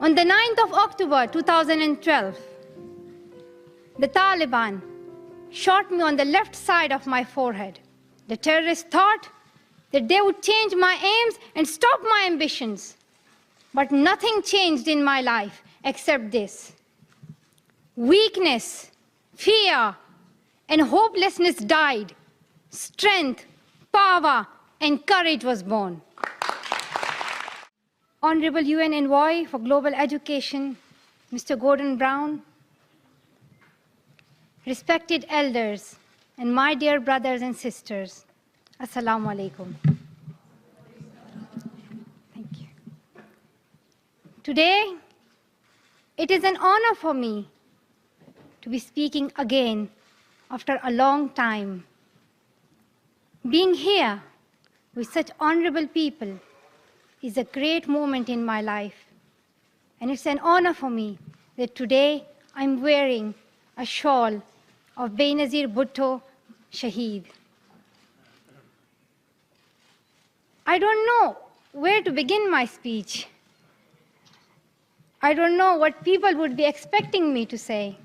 On the 9th of October 2012, the Taliban shot me on the left side of my forehead. The terrorists thought that they would change my aims and stop my ambitions. But nothing changed in my life except this. Weakness, fear, and hopelessness died. Strength, power, and courage was born. Honorable UN Envoy for Global Education, Mr. Gordon Brown, respected elders, and my dear brothers and sisters, Assalamu alaikum. Thank you. Today, it is an honor for me to be speaking again after a long time. Being here with such honorable people is a great moment in my life. And it's an honor for me that today I'm wearing a shawl of Benazir Bhutto Shaheed. I don't know where to begin my speech. I don't know what people would be expecting me to say.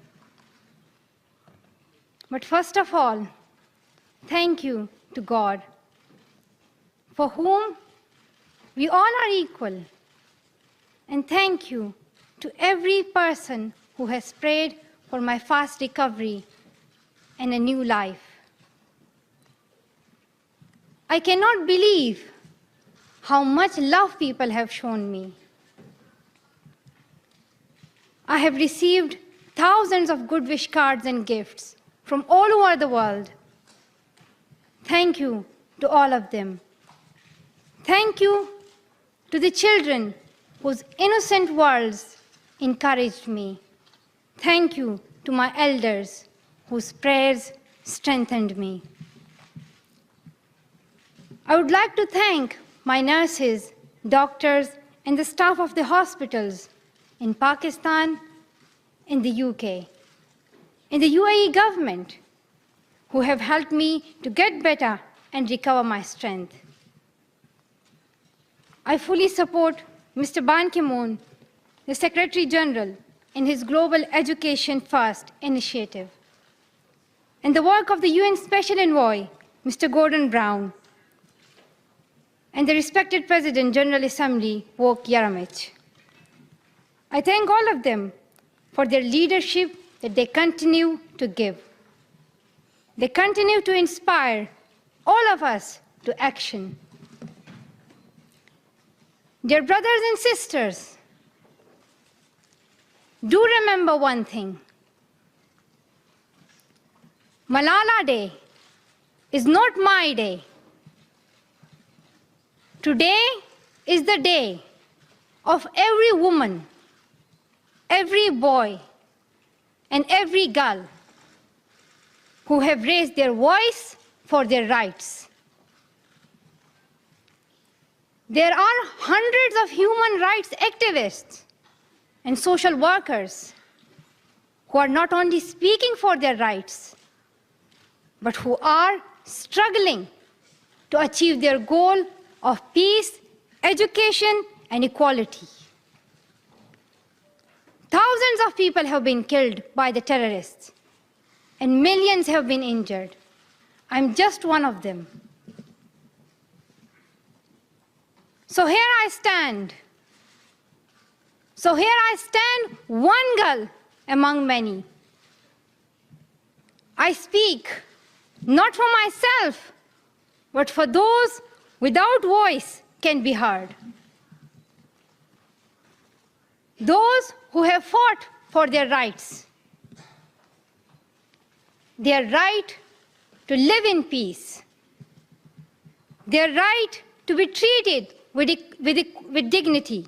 But first of all, thank you to God, for whom we all are equal. And thank you to every person who has prayed for my fast recovery and a new life. I cannot believe how much love people have shown me. I have received thousands of good wish cards and gifts from all over the world. Thank you to all of them. Thank you to the children whose innocent words encouraged me. Thank you to my elders whose prayers strengthened me. I would like to thank my nurses, doctors, and the staff of the hospitals in Pakistan, in the UK, in the UAE government, who have helped me to get better and recover my strength. I fully support Mr. Ban Ki-moon, the Secretary General, in his Global Education First initiative, and the work of the UN Special Envoy, Mr. Gordon Brown, and the respected President, General Assembly, Wok Yaramich. I thank all of them for their leadership that they continue to give. They continue to inspire all of us to action. Dear brothers and sisters, do remember one thing. Malala Day is not my day. Today is the day of every woman, every boy, and every girl who have raised their voice for their rights. There are hundreds of human rights activists and social workers who are not only speaking for their rights, but who are struggling to achieve their goal of peace, education, and equality. Thousands of people have been killed by the terrorists, and millions have been injured. I'm just one of them. So here I stand. One girl among many. I speak not for myself, but for those without voice can be heard. Those who have fought for their rights. Their right to live in peace. Their right to be treated with dignity.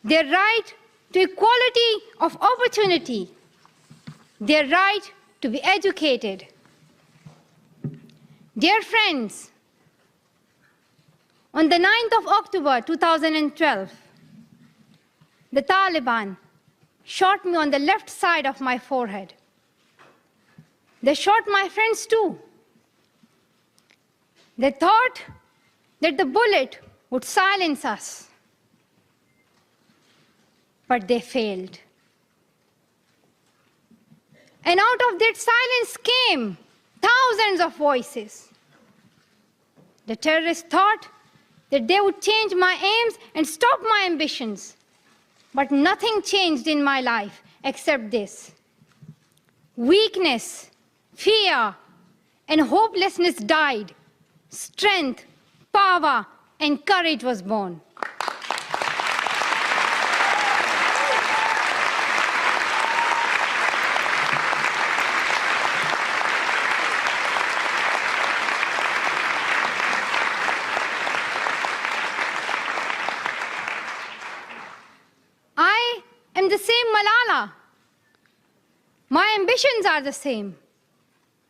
Their right to equality of opportunity. Their right to be educated. Dear friends, on the 9th of October 2012, the Taliban shot me on the left side of my forehead. They shot my friends too. They thought that the bullet would silence us. but they failed. And out of that silence came thousands of voices. The terrorists thought that they would change my aims and stop my ambitions. But nothing changed in my life except this. Weakness, fear, and hopelessness died. Strength, power, and courage was born. I am the same Malala. My ambitions are the same.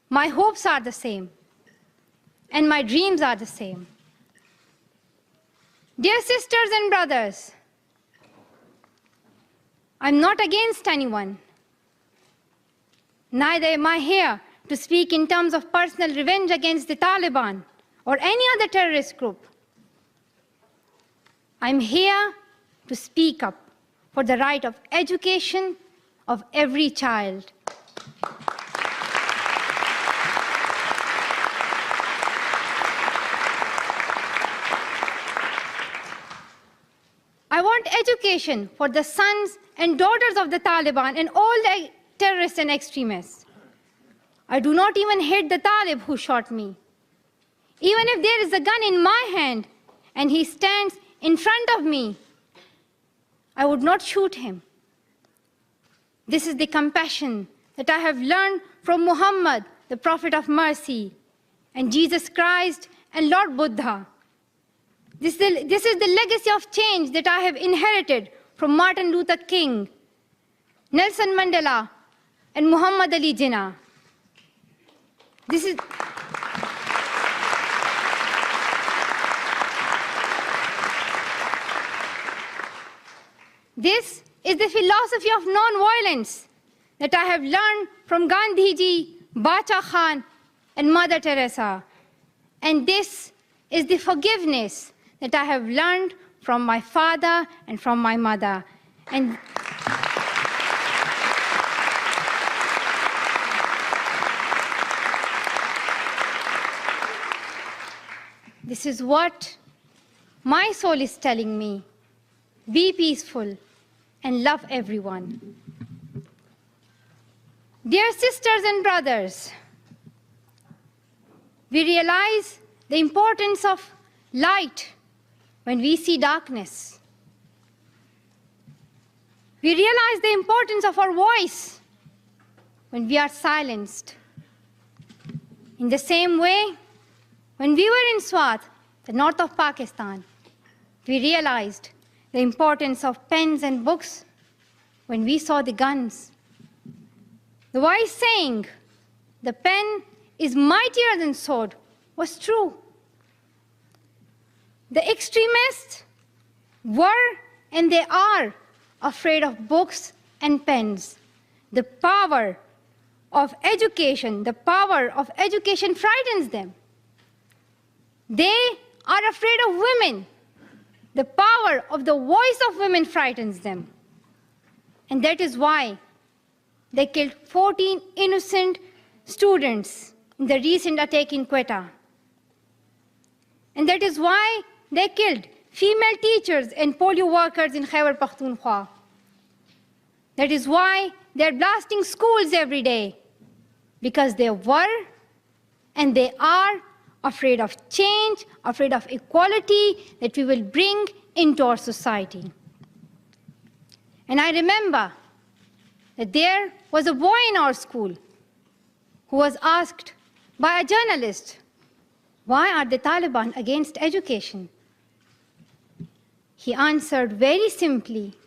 My hopes are the same. And my dreams are the same. Dear sisters and brothers, I'm not against anyone. Neither am I here to speak in terms of personal revenge against the Taliban or any other terrorist group. I'm here to speak up for the right of education of every child. I want education for the sons and daughters of the Taliban and all the terrorists and extremists. I do not even hate the Talib who shot me. Even if there is a gun in my hand and he stands in front of me, I would not shoot him. This is the compassion that I have learned from Muhammad, the Prophet of Mercy, and Jesus Christ and Lord Buddha. This is the legacy of change that I have inherited from Martin Luther King, Nelson Mandela, and Muhammad Ali Jinnah. This is the philosophy of non-violence that I have learned from Gandhiji, Bacha Khan, and Mother Teresa. And this is the forgiveness that I have learned from my father and from my mother. And this is what my soul is telling me. Be peaceful and love everyone. Dear sisters and brothers, we realize the importance of light when we see darkness. We realize the importance of our voice when we are silenced. In the same way, when we were in Swat, the north of Pakistan, we realized the importance of pens and books when we saw the guns. The wise saying, "The pen is mightier than sword," was true. The extremists were and they are afraid of books and pens. The power of education frightens them. They are afraid of women. The power of the voice of women frightens them. And that is why they killed 14 innocent students in the recent attack in Quetta. And that is why they killed female teachers and polio workers in Khyber Pakhtunkhwa. That is why they're blasting schools every day, because they were and they are afraid of change, afraid of equality that we will bring into our society. And I remember that there was a boy in our school who was asked by a journalist, "Why are the Taliban against education?" He answered very simply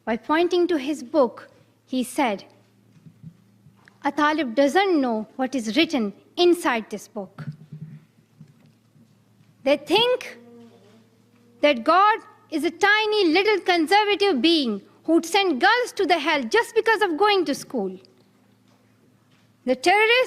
by pointing to his book. He said, "A Talib doesn't know what is written inside this book." They think that God is a tiny little conservative being who would send girls to the hell just because of going to school. The terrorists